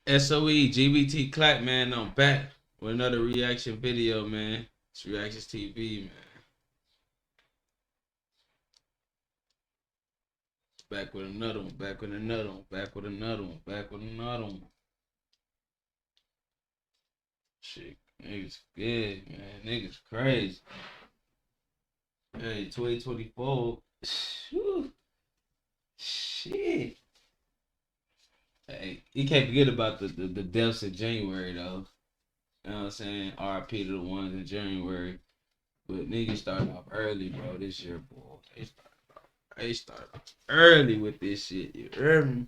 SOE-GBT Clacc, man. I'm back with another reaction video, man. It's Reactions TV, man. Back with another one, back with another one, back with another one, back with another one. Shit, niggas good, man. Niggas crazy. Hey, 2024. Shit. Hey, you can't forget about the deaths in January, though. You know what I'm saying? RIP to the ones in January. But niggas started off early, bro, this year, boy. They started off early with this shit. You heard me?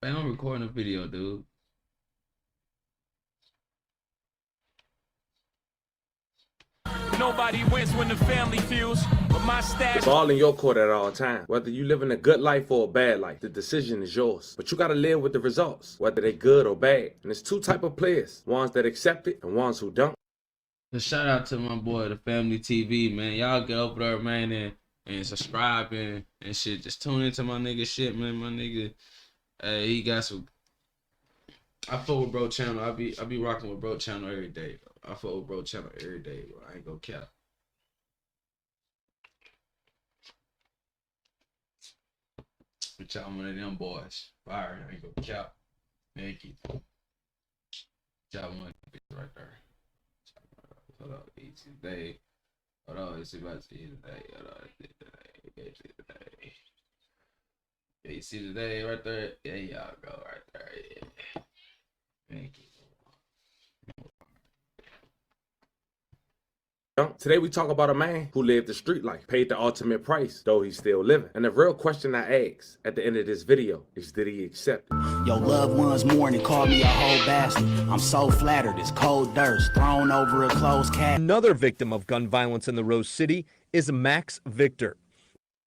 Man, I'm recording a video, dude. Nobody wins when the family feels, but my stash. The ball in your court at all times. Whether you living a good life or a bad life, the decision is yours. But you gotta live with the results, whether they good or bad. And there's two type of players: ones that accept it and ones who don't. So shout out to my boy, the Family TV, man. Y'all get over there, man, and subscribe and shit. Just tune into my nigga shit, man. My nigga, he got some. I fuck with bro channel. I be rocking with bro channel every day, bro. I fuck with bro channel every day, bro. I ain't gonna cap. But y'all one of them boys. Fire, I ain't gonna cap. Thank you. Y'all one right there. Hold on, easy today. Hold on, it's about to see today. Hold on, it's today. Yeah, you see today right there? Yeah, y'all go right there. Yeah. Thank you. Today we talk about a man who lived the street life, paid the ultimate price, though he's still living. And the real question I ask at the end of this video is, did he accept it? Your loved ones mourn and call me a whole bastard. I'm so flattered, it's cold dirt thrown over a closed cat. Another victim of gun violence in the Rose City is Max Victor.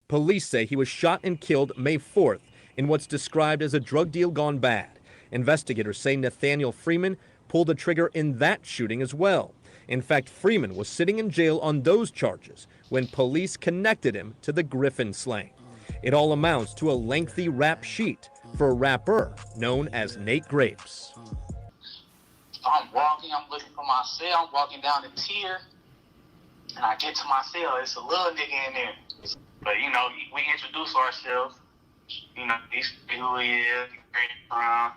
Police say he was shot and killed May 4th in what's described as a drug deal gone bad. Investigators say Nathaniel Freeman pulled the trigger in that shooting as well. In fact, Freeman was sitting in jail on those charges when police connected him to the Griffin slaying. It all amounts to a lengthy rap sheet for a rapper known as Nate Grapes. I'm looking for my cell, I'm walking down the tier, and I get to my cell, it's a little nigga in there. But, you know, we introduce ourselves, you know, he's who he is, where he's from.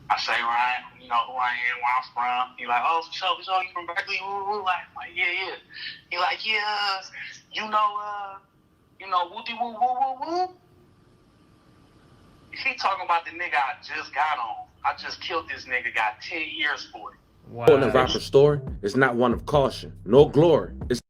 I say, Ryan, you know who I am, where I'm from. He like, oh, for sure, you from Berkeley? Woo. Like, yeah. He like, yeah, you know, woo-dee woo woo woo woo. He talking about the nigga I just got on. I just killed this nigga, got 10 years for it. Wow. The rapper's story is not one of caution, nor glory. It's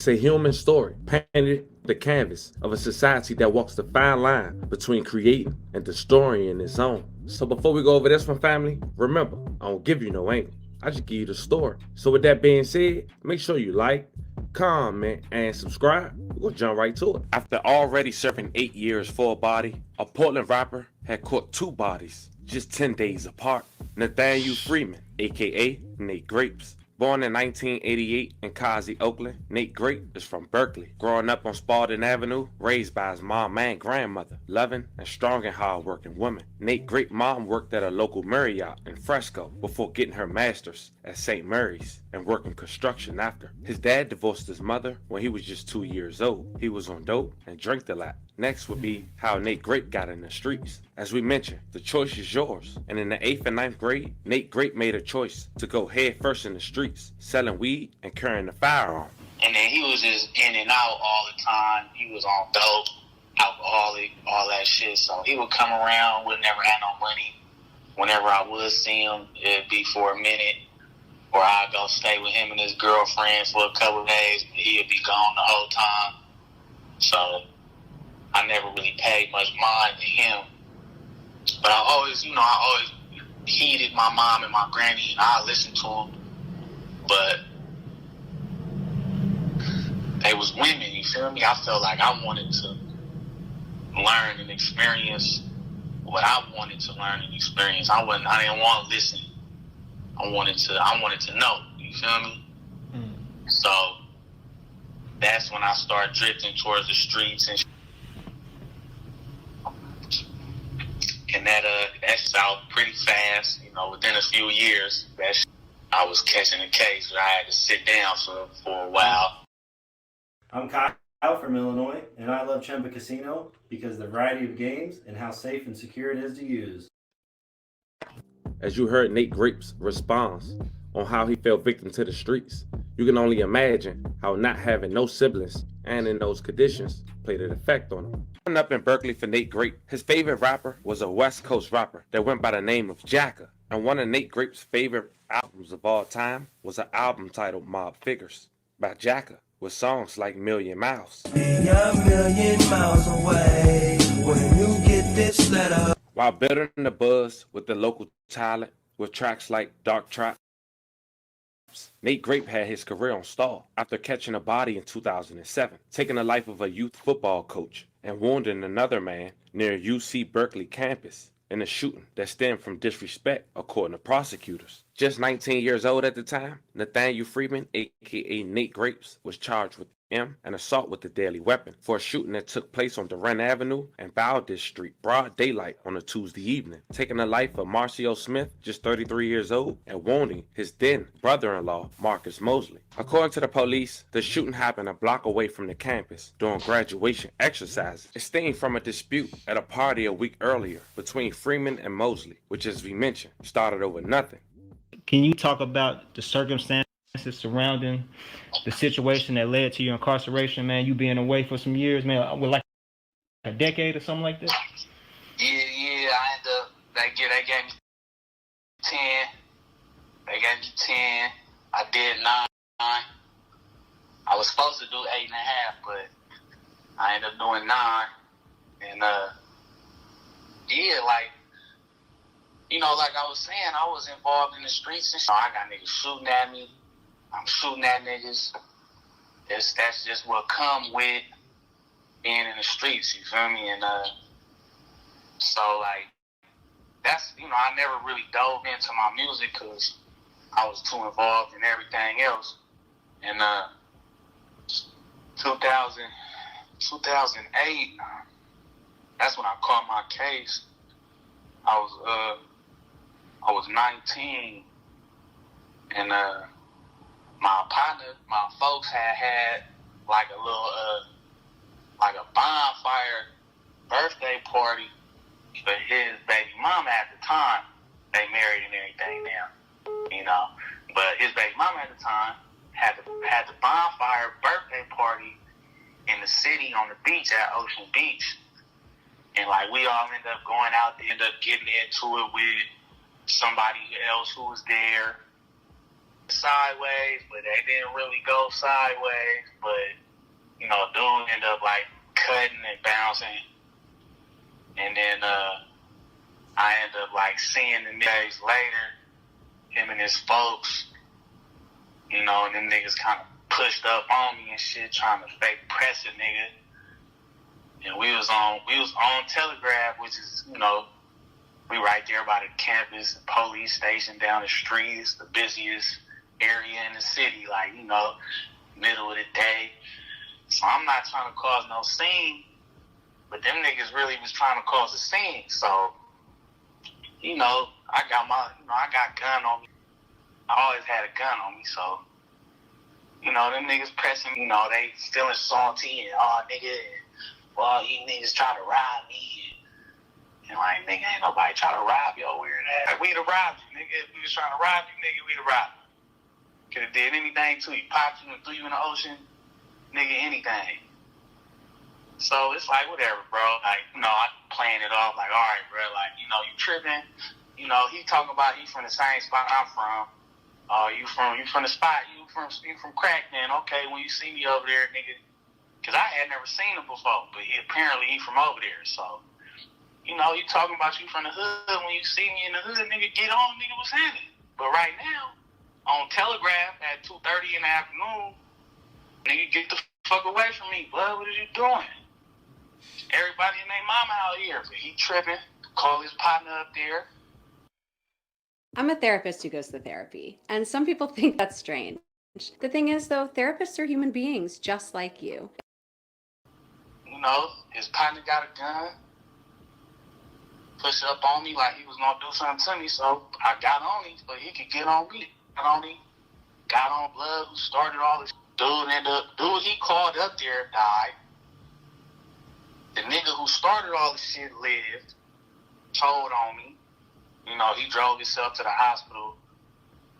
a human story, painted the canvas of a society that walks the fine line between creating and destroying in its own. So before we go over this one, family, remember, I don't give you no angle. I just give you the story. So with that being said, make sure you like, comment, and subscribe. We'll jump right to it. After already serving 8 years for a body, a Portland rapper had caught 2 bodies just 10 days apart. Nathaniel Freeman, aka Nate Grapes. Born in 1988 in Kazi, Oakland, Nate Grape is from Berkeley. Growing up on Spalding Avenue, raised by his mom and grandmother, loving and strong and hard-working woman. Nate Grape's mom worked at a local Marriott in Fresco before getting her master's at St. Mary's and working construction after. His dad divorced his mother when he was just 2 years old. He was on dope and drank a lot. Next would be how Nate Grape got in the streets. As we mentioned, the choice is yours. And in the 8th and 9th grade, Nate Grape made a choice to go head first in the streets, selling weed and carrying a firearm. And then he was just in and out all the time. He was on dope, alcoholic, all that shit. So he would come around, would never have no money. Whenever I would see him, it'd be for a minute. Or I'd go stay with him and his girlfriend for a couple of days. He'd be gone the whole time. So I never really paid much mind to him. But I always heeded my mom and my granny, and I listened to them. But they was women, you feel me? I felt like I wanted to learn and experience what I wanted to learn and experience. I didn't want to listen. I wanted to know, you feel me? So that's when I started drifting towards the streets and that's out pretty fast. You know, within a few years, I was catching a case where I had to sit down for a while. I'm Kyle from Illinois, and I love Chumba Casino because of the variety of games and how safe and secure it is to use. As you heard Nate Grape's response on how he fell victim to the streets, you can only imagine how not having no siblings and in those conditions played an effect on him. Growing up in Berkeley for Nate Grape, his favorite rapper was a West Coast rapper that went by the name of Jacka, and one of Nate Grape's favorite albums of all time was an album titled Mob Figures by Jacka, with songs like Million Miles. Be a million miles away when you get this letter. While building the buzz with the local talent with tracks like Dark Trap, Nate Grape had his career on stall after catching a body in 2007, taking the life of a youth football coach and wounding another man near UC Berkeley campus in a shooting that stemmed from disrespect, according to prosecutors. Just 19 years old at the time, Nathaniel Freeman, aka Nate Grapes, was charged with an assault with a deadly weapon for a shooting that took place on Durant Avenue and Valdez Street, broad daylight on a Tuesday evening, taking the life of Marcio Smith, just 33 years old, and wounding his then brother-in-law, Marcus Mosley. According to the police, the shooting happened a block away from the campus during graduation exercises. It stemmed from a dispute at a party a week earlier between Freeman and Mosley, which, as we mentioned, started over nothing. Can you talk about the circumstances surrounding the situation that led to your incarceration, man? You being away for some years, man, with like a decade or something like that? Yeah, I ended up, they gave me 10. They gave me 10. I did 9. I was supposed to do 8.5, but I ended up doing 9. And, yeah, like, you know, like I was saying, I was involved in the streets and shit. I got niggas shooting at me. I'm shooting at niggas. That's just what come with being in the streets, you feel me? And so like that's, you know, I never really dove into my music because I was too involved in everything else. And 2008, that's when I caught my case. I was 19, and my partner, my folks had like a little like a bonfire birthday party for his baby mama at the time. They married and everything now, you know. But his baby mama at the time had the bonfire birthday party in the city on the beach at Ocean Beach. And like we all ended up going out there, ended up getting into it with somebody else who was there sideways, but they didn't really go sideways. But, you know, dude ended up like cutting and bouncing. And then I ended up like seeing the days later, him and his folks, you know, and them niggas kind of pushed up on me and shit, trying to fake press a nigga. And we was on Telegraph, which is, you know, we right there by the campus, the police station down the street. It's the busiest area in the city, like, you know, middle of the day. So I'm not trying to cause no scene, but them niggas really was trying to cause a scene. So, you know, I got gun on me. I always had a gun on me, so, you know, them niggas pressing, you know, they feeling salty and, oh, nigga, well, you niggas try to rob me. And like, nigga, ain't nobody trying to rob your weird ass. Like, we'd have robbed you, nigga. If we was trying to rob you, nigga, we'd have robbed you. Could have did anything to you. Popped you and threw you in the ocean. Nigga, anything. So it's like, whatever, bro. Like, you know, I playing it off like, all right, bro. Like, you know, you tripping. You know, he talking about he from the same spot I'm from. You from the spot. You from Crack, man. Okay, when you see me over there, nigga. Because I had never seen him before, but apparently he from over there. So, you know, you talking about you from the hood. When you see me in the hood, nigga, get on, nigga, what's happening? But right now, on Telegraph at 2:30 in the afternoon, nigga, get the fuck away from me, blood. What are you doing? Everybody and their mama out here. But he tripping. Call his partner up there. I'm a therapist who goes to therapy, and some people think that's strange. The thing is, though, therapists are human beings just like you. You know, his partner got a gun, pushed up on me like he was gonna do something to me, so I got on him so he could get on me. Got on him, got on Blood, who started all this. Dude he called up there died. The nigga who started all this shit lived, told on me. You know, he drove himself to the hospital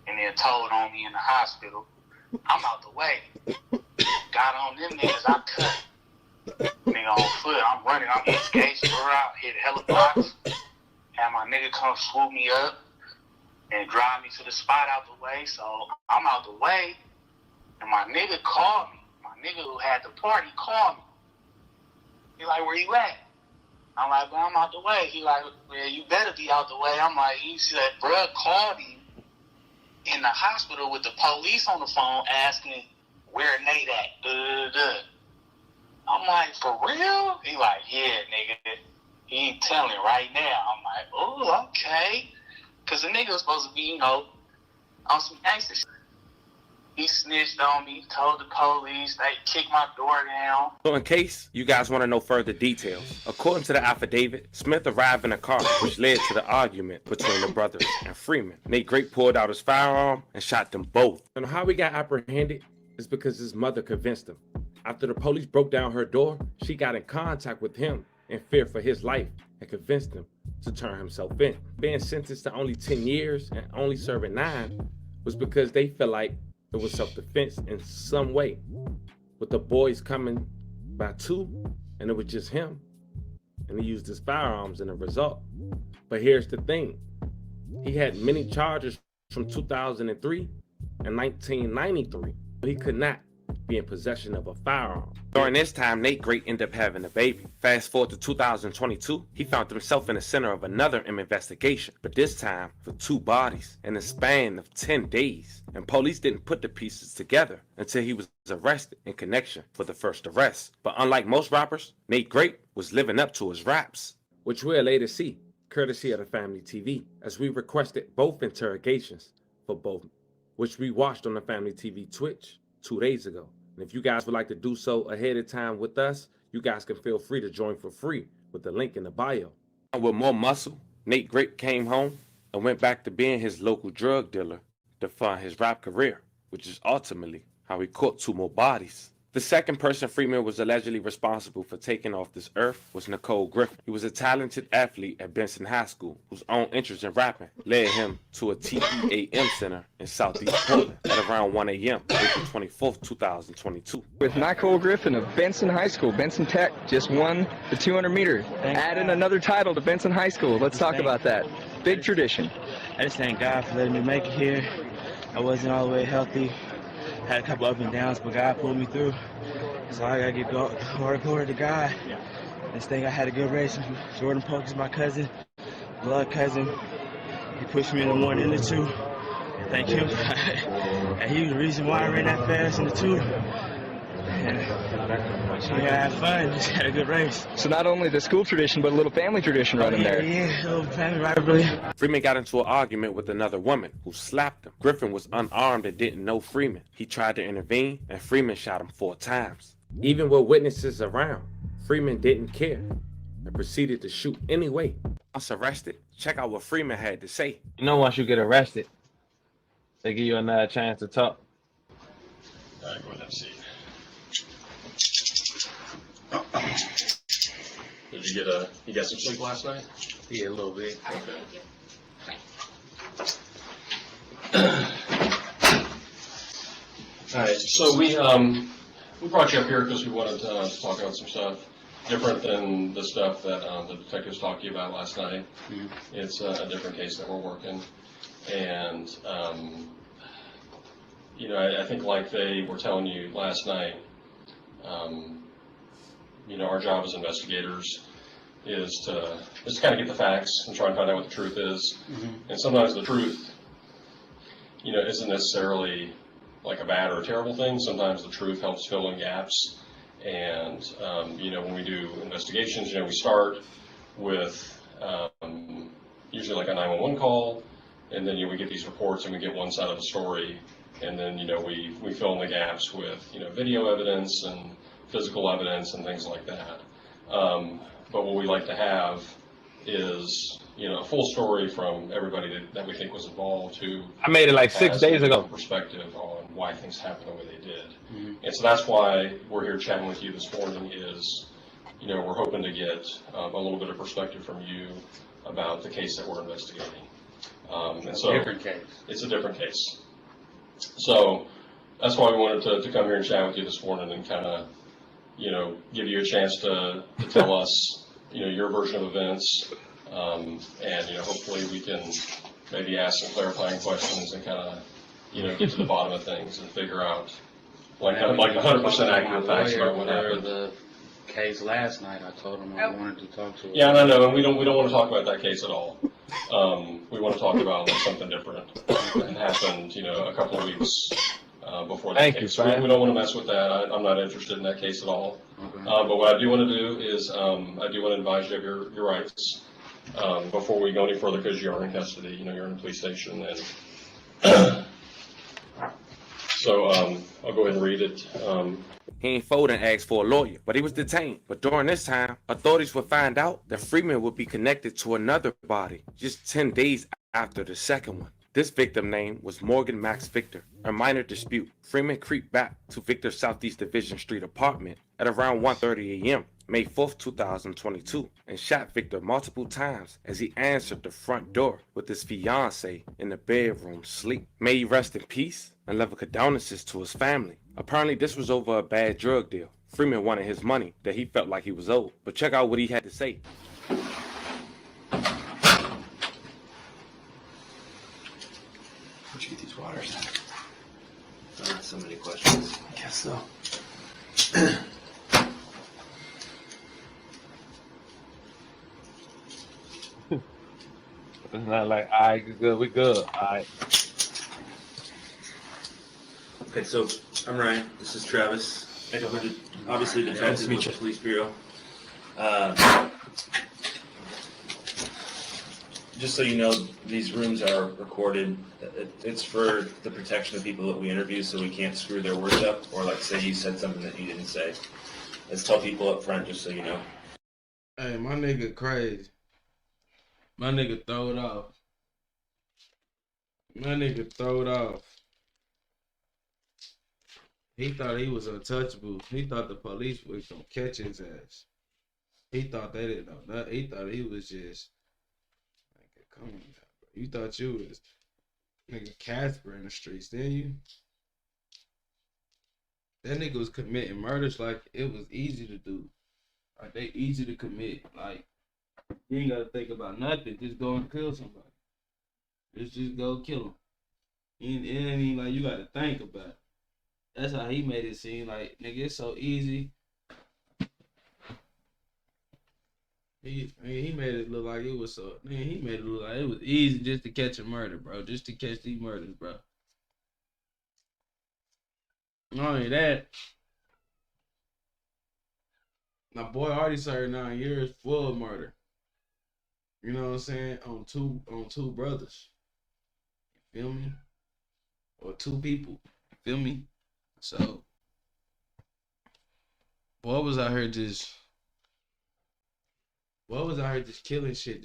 and then told on me in the hospital. I'm out the way. Got on them niggas, I cut. Nigga on foot, I'm running, I'm hitting skates, out, hit hella blocks. Had my nigga come swoop me up and drive me to the spot out the way. So I'm out the way, and my nigga called me. My nigga who had the party called me. He like, where you at? I'm like, well, I'm out the way. He like, well, you better be out the way. I'm like, he said, bruh called him in the hospital with the police on the phone asking where Nate at. I'm like, for real? He like, yeah, nigga. He ain't telling right now. I'm like, oh, okay. Because the nigga was supposed to be, you know, on some gangster shit. He snitched on me, told the police, they kicked my door down. So in case you guys want to know further details, according to the affidavit, Smith arrived in a car, which led to the argument between the brothers and Freeman. Nate Great pulled out his firearm and shot them both. And how he got apprehended is because his mother convinced him. After the police broke down her door, she got in contact with him in fear for his life and convinced him to turn himself in. Being sentenced to only 10 years and only serving 9 was because they felt like it was self-defense in some way, with the boys coming by 2 and it was just him, and he used his firearms in the result. But here's the thing, he had many charges from 2003 and 1993, but he could not be in possession of a firearm. During this time, Nate Great ended up having a baby. Fast forward to 2022, he found himself in the center of another investigation, but this time for 2 bodies in a span of 10 days. And police didn't put the pieces together until he was arrested in connection for the first arrest. But unlike most rappers, Nate Great was living up to his raps, which we'll later see, courtesy of the Family TV, as we requested both interrogations for both, which we watched on the Family TV Twitch 2 days ago. And if you guys would like to do so ahead of time with us, you guys can feel free to join for free with the link in the bio. With more muscle, Nate Great came home and went back to being his local drug dealer to fund his rap career, which is ultimately how he caught 2 more bodies. The second person Freeman was allegedly responsible for taking off this earth was Nicole Griffin. He was a talented athlete at Benson High School whose own interest in rapping led him to a TEAM center in Southeast Portland at around 1 a.m. April 24th, 2022. With Nicole Griffin of Benson High School, Benson Tech just won the 200 meter, adding another title to Benson High School. Let's talk about that. Big tradition. I just thank God for letting me make it here. I wasn't all the way healthy. Had a couple up and downs, but God pulled me through. So I gotta give glory to God. This thing, I had a good race. Jordan Polk is my cousin, blood cousin. He pushed me in the 1 and the 2. Thank him. And he was the reason why I ran that fast in the 2. And I had fun. Just had a good race. So not only the school tradition, but a little family tradition running there. Yeah, a little family rivalry. Freeman got into an argument with another woman who slapped him. Griffin was unarmed and didn't know Freeman. He tried to intervene, and Freeman shot him 4 times. Even with witnesses around, Freeman didn't care and proceeded to shoot anyway. Once arrested, check out what Freeman had to say. You know, once you get arrested, they give you another chance to talk. All right, go ahead and see. Did you get some sleep last night? Yeah, a little bit. Okay. All right, so we brought you up here because we wanted to talk about some stuff different than the stuff that the detectives talked to you about last night. Mm-hmm. It's a different case that we're working, and you know, I think like they were telling you last night, you know, our job as investigators is to kind of get the facts and try and find out what the truth is. Mm-hmm. And sometimes the truth, you know, isn't necessarily like a bad or a terrible thing. Sometimes the truth helps fill in gaps. And, you know, when we do investigations, you know, we start with usually like a 911 call, and then, you know, we get these reports and we get one side of the story, and then, you know, we fill in the gaps with, you know, video evidence and physical evidence and things like that. But what we like to have is, you know, a full story from everybody that we think was involved, who I made it like 6 days ago. Perspective on why things happened the way they did. And so that's why we're here chatting with you this morning is, you know, we're hoping to get a little bit of perspective from you about the case that we're investigating. And so Different case. It's a different case. So that's why we wanted to come here and chat with you this morning and kind of, you know, give you a chance to tell us, you know, your version of events. And, you know, hopefully we can maybe ask some clarifying questions and kind of, you know, get to the bottom of things and figure out like 100% accurate facts about what happened. The case last night, I told him I wanted to talk to him. Yeah, and I know, and we don't want to talk about that case at all. We want to talk about like, something different that happened, you know, a couple of weeks before that case. So we don't want to mess with that. I'm not interested in that case at all. Okay. But what I do want to do is I do want to advise you of your rights before we go any further, because you're in custody. You know, you're in the police station, and so I'll go ahead and read it. He ain't fold and asked for a lawyer, but he was detained. But during this time, authorities would find out that Freeman would be connected to another body just 10 days after the second one. This victim name was Morgan Max Victor. A minor dispute, Freeman creeped back to Victor's Southeast Division Street apartment at around 1:30 a.m. May 4th, 2022, and shot Victor multiple times as he answered the front door with his fiancée in the bedroom sleep. May he rest in peace and level condolences to his family. Apparently this was over a bad drug deal. Freeman wanted his money that he felt like he was owed. But check out what he had to say. Where'd you get these waters? So many questions. I guess so. It's not like, all right, good, we good, all right. Okay, so I'm Ryan. This is Travis. Obviously, detective with the police bureau. Just so you know, these rooms are recorded. It's for the protection of people that we interview, so we can't screw their words up or like say you said something that you didn't say. Let's tell people up front, just so you know. Hey, my nigga crazy. My nigga throw it off. My nigga throw it off. He thought he was untouchable. He thought the police was gonna catch his ass. He thought they didn't know nothing. He thought he was just, nigga, come on, bro. You thought you was nigga Casper in the streets, didn't you? That nigga was committing murders like it was easy to do. Like they easy to commit. Like you ain't gotta think about nothing. Just go and kill somebody. Just go kill him. It ain't even like you gotta think about it. That's how he made it seem like, nigga, it's so easy. He made it look like it was so, man, he made it look like it was easy just to catch a murder, bro. Just to catch these murders, bro. Not only that, my boy already served 9 years full of murder. You know what I'm saying? On two brothers. You feel me? Or two people. You feel me? So, boy was out here just killing shit.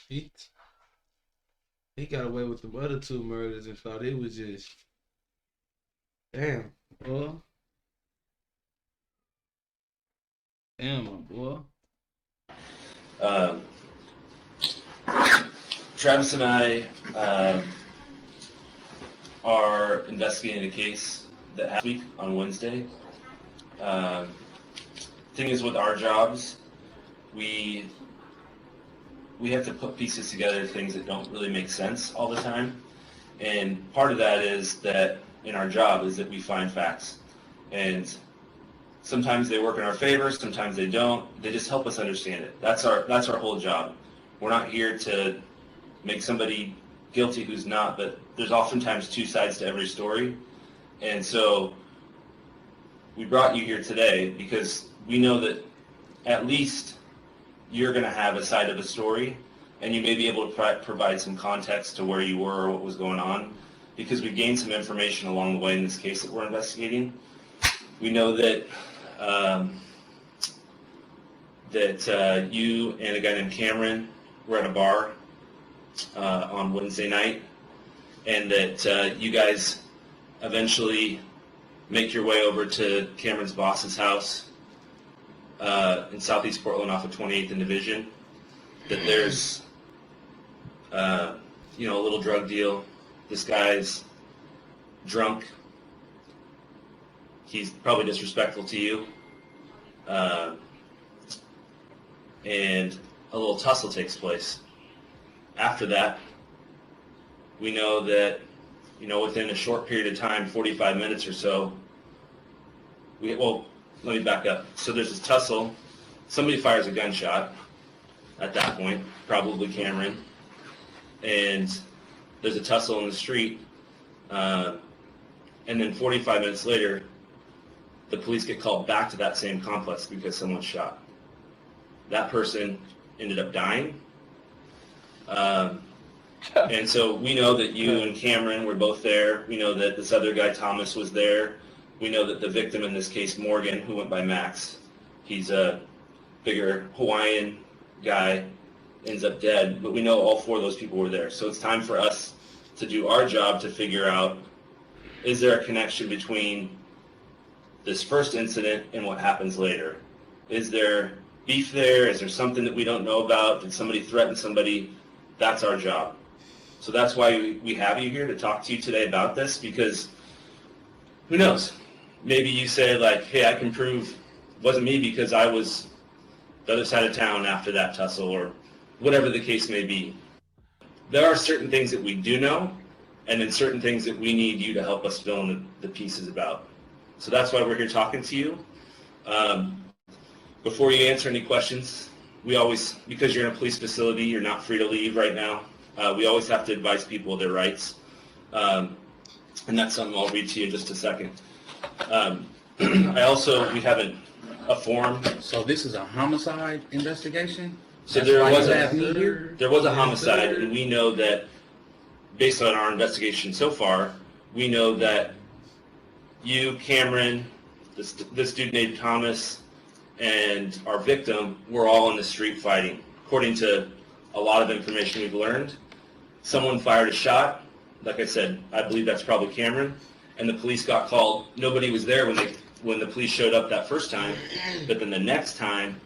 He got away with the other two murders and thought it was just, damn, boy. Damn, my boy. Travis and I are investigating a case that happened week on Wednesday. Thing is, with our jobs, we have to put pieces together, things that don't really make sense all the time. And part of that is that in our job is that we find facts. And sometimes they work in our favor, sometimes they don't. They just help us understand it. That's our whole job. We're not here to make somebody guilty who's not, but there's oftentimes two sides to every story. And so we brought you here today because we know that at least you're going to have a side of a story, and you may be able to provide some context to where you were or what was going on. because we gained some information along the way in this case that we're investigating. We know that you and a guy named Cameron were at a bar on Wednesday night, and that you guys eventually make your way over to Cameron's boss's house in Southeast Portland off of 28th and Division. That there's a little drug deal. This guy's drunk. He's probably disrespectful to you. And a little tussle takes place. After that, we know that, within a short period of time, 45 minutes or so, let me back up. So there's this tussle. Somebody fires a gunshot at that point, probably Cameron. And there's a tussle in the street. And then 45 minutes later, the police get called back to that same complex because someone's shot. That person ended up dying. And so we know that you and Cameron were both there. We know that this other guy, Thomas, was there. We know that the victim in this case, Morgan, who went by Max, he's a bigger Hawaiian guy, ends up dead. But we know all four of those people were there. So it's time for us to do our job to figure out, is there a connection between this first incident and what happens later? Is there beef there? Is there something that we don't know about? Did somebody threaten somebody? That's our job. So that's why we have you here to talk to you today about this, because who knows? Maybe you say like, hey, I can prove it wasn't me because I was the other side of town after that tussle, or whatever the case may be. There are certain things that we do know, and then certain things that we need you to help us fill in the pieces about. So that's why we're here talking to you. Before you answer any questions, we always, because you're in a police facility, you're not free to leave right now. We always have to advise people of their rights. And that's something I'll read to you in just a second. We have a form. So this is a homicide investigation? So there was a homicide, and we know that, based on our investigation so far, we know that you, Cameron, this dude named Thomas, and our victim were all in the street fighting. According to a lot of information we've learned, someone fired a shot. Like I said, I believe that's probably Cameron, and the police got called. Nobody was there when the police showed up that first time, but then the next time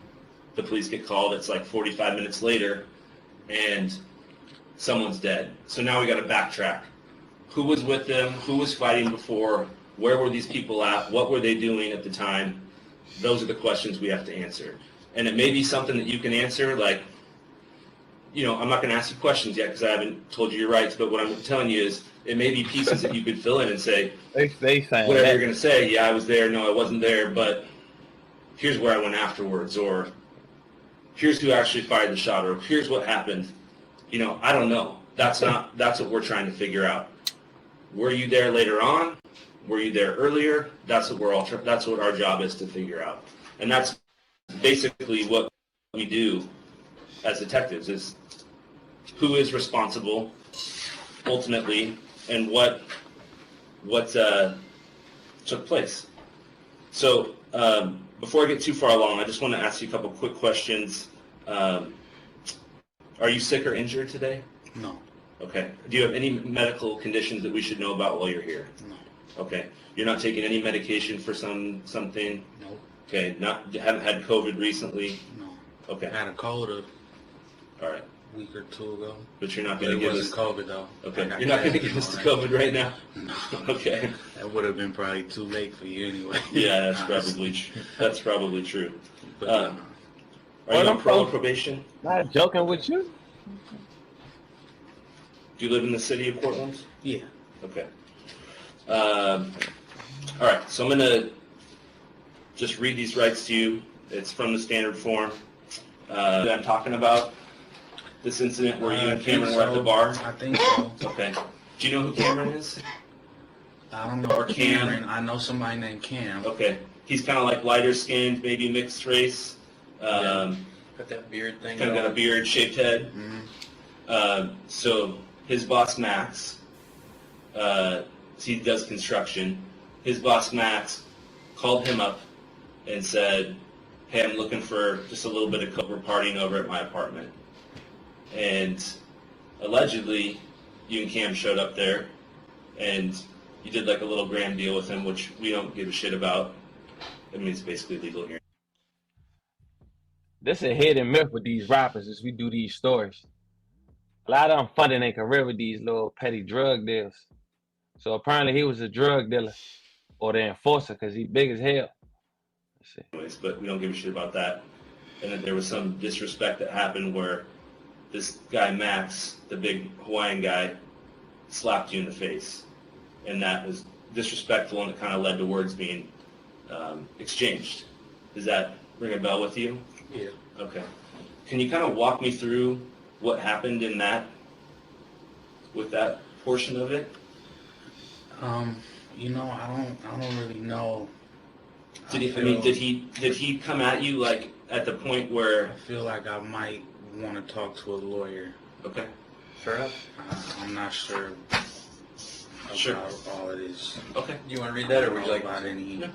the police get called, it's like 45 minutes later, and someone's dead. So now we got to backtrack. Who was with them? Who was fighting before? Where were these people at? What were they doing at the time? Those are the questions we have to answer. And it may be something that you can answer, like, I'm not going to ask you questions yet because I haven't told you your rights, but what I'm telling you is it may be pieces that you could fill in and say, whatever you're going to say, yeah, I was there, no, I wasn't there, but here's where I went afterwards, or here's who actually fired the shot, or here's what happened. I don't know. That's what we're trying to figure out. Were you there later on? Were you there earlier? That's what our job is to figure out. And that's basically what we do as detectives, is who is responsible ultimately and what took place. So before I get too far along, I just want to ask you a couple quick questions. Are you sick or injured today? No. Okay. Do you have any medical conditions that we should know about while you're here? No. Okay. You're not taking any medication for something? No. Okay. Haven't had COVID recently? No. Okay. I had a cold all right. a week or two ago. But you're not going to give us COVID though. Okay. You're not going to give us the COVID right now? No. Okay. That would have been probably too late for you anyway. Yeah, that's probably true. Are you on parole or probation? Not joking with you. Do you live in the city of Portland? Yeah. Okay. All right. So I'm going to just read these rights to you. It's from the standard form. I'm talking about this incident where you and Cameron were at the bar. I think so. Okay. Do you know who Cameron is? I don't know. Or Cameron. I know somebody named Cam. Okay. He's kind of like lighter skinned, maybe mixed race. Got that beard thing. Kind of got a beard, shaped head. Mm-hmm. So his boss Max he does construction. His boss, Max, called him up and said, hey, I'm looking for just a little bit of coke. We're partying over at my apartment. And allegedly, you and Cam showed up there, and you did like a little grand deal with him, which we don't give a shit about. I mean, it's basically legal here. This a hidden myth with these rappers as we do these stories. A lot of them funding their career with these little petty drug deals. So apparently he was a drug dealer or the enforcer because he big as hell. Anyways, but we don't give a shit about that. And then there was some disrespect that happened where this guy, Max, the big Hawaiian guy, slapped you in the face. And that was disrespectful, and it kind of led to words being exchanged. Does that ring a bell with you? Yeah. Okay. Can you kind of walk me through what happened in that, with that portion of it? You know, I don't really know. Did he come at you like at the point where? I feel like I might want to talk to a lawyer. Okay. Fair enough. I'm not sure about all of this. Okay. You want to read that, or would you like about any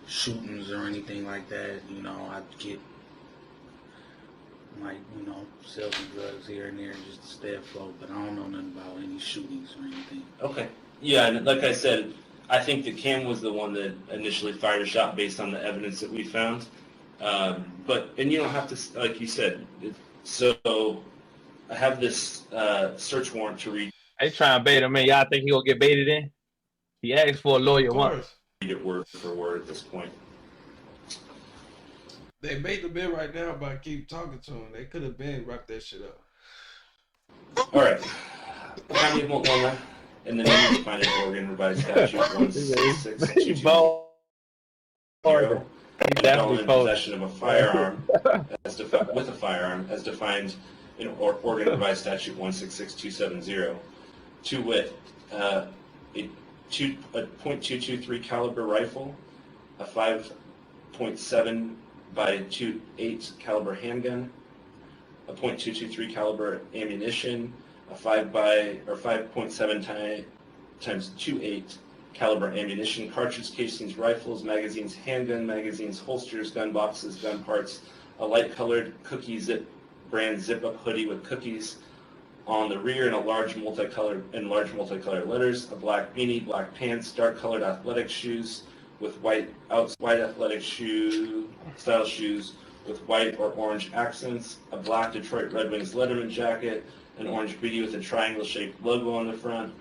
shootings or anything like that? You know, I'd get like, you know, sell some drugs here and there just to stay afloat, but I don't know nothing about any shootings or anything. Okay. Yeah, and like I said, I think that Cam was the one that initially fired a shot based on the evidence that we found. And you don't have to, like you said, so I have this search warrant to read. They trying to bait him in. Y'all think he gonna get baited in? He asked for a lawyer once. Read it word for word at this point. They bait the bit right now by keep talking to him. They could have been wrapped that shit up. All right. County of Multnomah, and then you can find an Oregon revised statute 16622. Felon in possession of a firearm with a firearm as defined in Oregon revised statute 166270. To wit, a .223 caliber rifle, a 5.7 by 2.8 caliber handgun, a .223 caliber ammunition, a 5.7 times 2.8 caliber ammunition, cartridge casings, rifles, magazines, handgun magazines, holsters, gun boxes, gun parts, a light-colored cookie zip brand zip-up hoodie with cookies on the rear in large multicolored letters, a black beanie, black pants, dark-colored athletic shoes with white athletic style shoes with white or orange accents, a black Detroit Red Wings Letterman jacket, an orange beanie with a triangle-shaped logo on the front,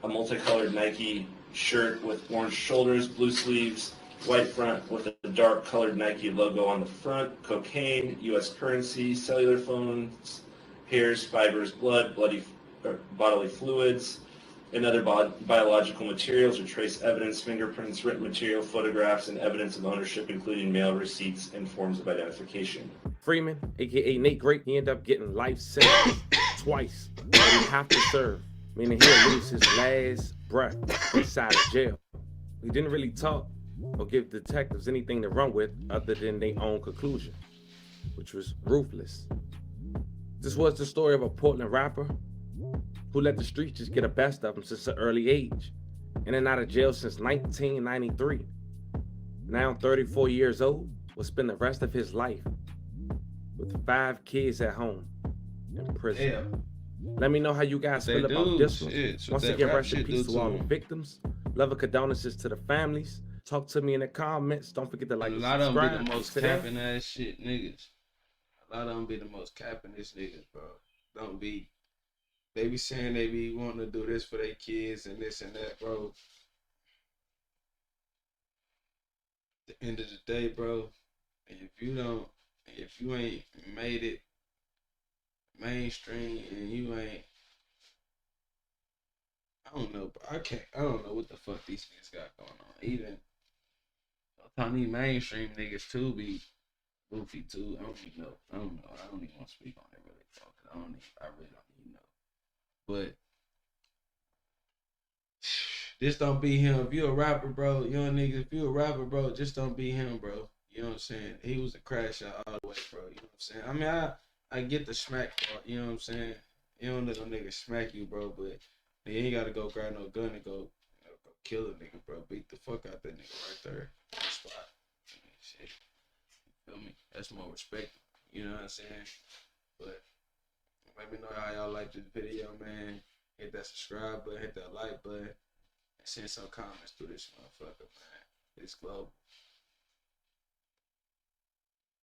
a multicolored Nike shirt with orange shoulders, blue sleeves, white front with a dark colored Nike logo on the front, cocaine, U.S. currency, cellular phones, hairs, fibers, blood, bodily fluids, and other biological materials or trace evidence, fingerprints, written material, photographs, and evidence of ownership, including mail receipts and forms of identification. Freeman, aka Nate Great, he ended up getting life sentence twice, but he have to serve, meaning he'll lose his last breath inside of jail. He didn't really talk or give detectives anything to run with other than their own conclusion, which was ruthless. This was the story of a Portland rapper who let the streets just get the best of him since an early age, in and out of jail since 1993. Now 34 years old, will spend the rest of his life with 5 kids at home in prison. Damn. Let me know how you guys feel about this one. Once again, rest in peace to all the victims. Love and condolences to the families. Talk to me in the comments. Don't forget to like and subscribe. A lot of them be the most capping ass shit niggas. A lot of them be the most capping ass niggas, bro. Don't be. They be saying they be wanting to do this for their kids and this and that, bro. At the end of the day, bro, if you ain't made it mainstream and you ain't, I don't know, bro. I don't know what the fuck these niggas got going on. Even sometimes these mainstream niggas too be goofy too. I don't even want to speak on it really, bro. I really don't even know. But this don't be him. If you a rapper, bro, young niggas, if you a rapper, bro, just don't be him, bro. You know what I'm saying? He was a crash out all the way, bro. You know what I'm saying? I mean, I get the smack part, you know what I'm saying? You don't let no nigga smack you, bro, but you ain't gotta go grab no gun and go kill a nigga, bro. Beat the fuck out that nigga right there on the spot. Shit. Feel me? That's more respect. You know what I'm saying? But let me know how y'all like this video, man. Hit that subscribe button, hit that like button, and send some comments through this motherfucker, man. It's global.